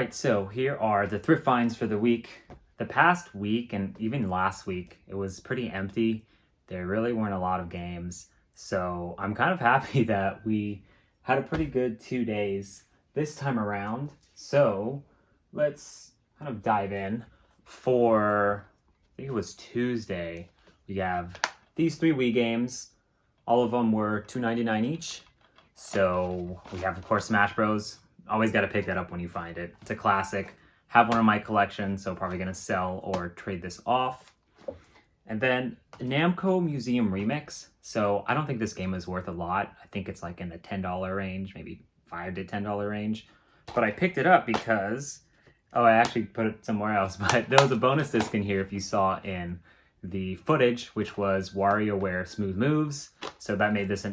Alright, so here are the thrift finds for the week. The past week and even last week, it was pretty empty. There really weren't a lot of games. So I'm kind of happy that we had a pretty good 2 days this time around. So let's kind of dive in. For, I think it was Tuesday, we have these 3 Wii games. All of them were $2.99 each. So we have, of course, Smash Bros. Always got to pick that up when you find it. It's a classic. Have one in my collection, so probably going to sell or trade this off. And then Namco Museum Remix. So I don't think this game is worth a lot. I think it's like in the $10 range, maybe $5 to $10 range. But I picked it up because, I actually put it somewhere else, but there was a bonus disc in here if you saw in the footage, which was WarioWare Smooth Moves. So that made this an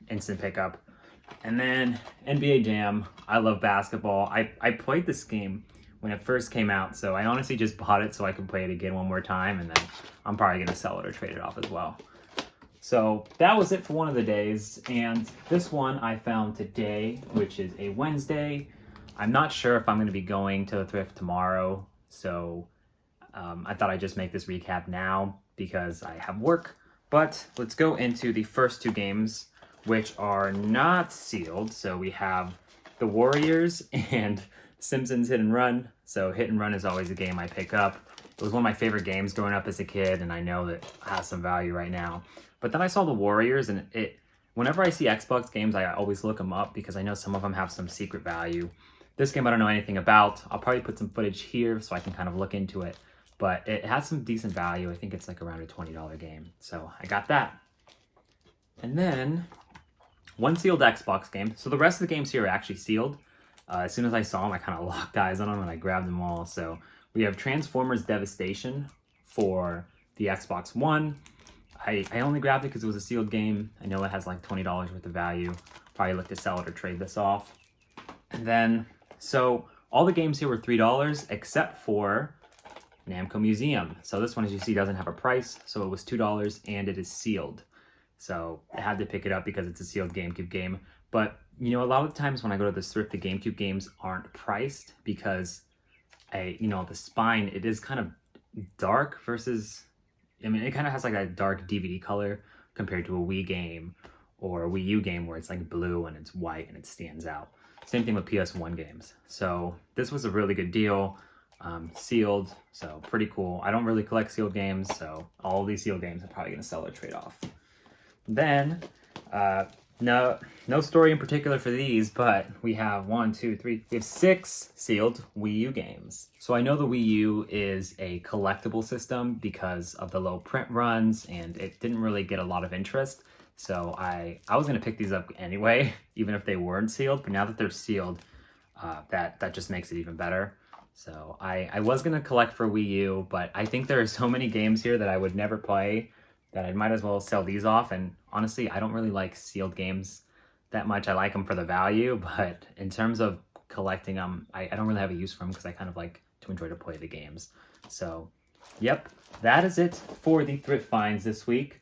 instant pickup. And then NBA Jam. I love basketball. I played this game when it first came out, so I honestly just bought it so I could play it again one more time, and then I'm probably going to sell it or trade it off as well. So that was it for one of the days, and this one I found today, which is a Wednesday. I'm not sure if I'm going to be going to the thrift tomorrow, so I thought I'd just make this recap now because I have work. But let's go into the first 2 games, which are not sealed. So we have the Warriors and Simpsons Hit and Run. So Hit and Run is always a game I pick up. It was one of my favorite games growing up as a kid, and I know that it has some value right now. But then I saw the Warriors, and whenever I see Xbox games, I always look them up because I know some of them have some secret value. This game I don't know anything about. I'll probably put some footage here so I can kind of look into it. But it has some decent value. I think it's like around a $20 game. So I got that. And then one sealed Xbox game. So the rest of the games here are actually sealed. As soon as I saw them, I kind of locked eyes on them and I grabbed them all. So we have Transformers Devastation for the Xbox One. I only grabbed it because it was a sealed game. I know it has like $20 worth of value. Probably look to sell it or trade this off. And then, so all the games here were $3 except for Namco Museum. So this one, as you see, doesn't have a price. So it was $2 and it is sealed. So I had to pick it up because it's a sealed GameCube game. But, a lot of times when I go to this thrift, the GameCube games aren't priced because, the spine, it is kind of dark versus, it kind of has like a dark DVD color compared to a Wii game or a Wii U game where it's like blue and it's white and it stands out. Same thing with PS1 games. So this was a really good deal. Sealed, so pretty cool. I don't really collect sealed games, so all of these sealed games I'm probably going to sell or trade off. Then, no story in particular for these, but we have 6 sealed Wii U games. So I know the Wii U is a collectible system because of the low print runs, and it didn't really get a lot of interest. So I was going to pick these up anyway, even if they weren't sealed, but now that they're sealed, that just makes it even better. So I was going to collect for Wii U, but I think there are so many games here that I would never play that I might as well sell these off. And honestly, I don't really like sealed games that much. I like them for the value, but in terms of collecting them, I don't really have a use for them because I kind of like to enjoy to play the games. So, yep, that is it for the thrift finds this week.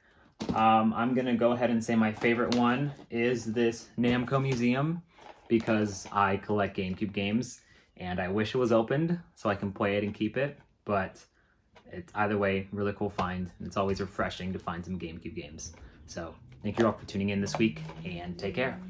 I'm going to go ahead and say my favorite one is this Namco Museum because I collect GameCube games. And I wish it was opened so I can play it and keep it. But it's either way, really cool find. And it's always refreshing to find some GameCube games. So thank you all for tuning in this week and take care.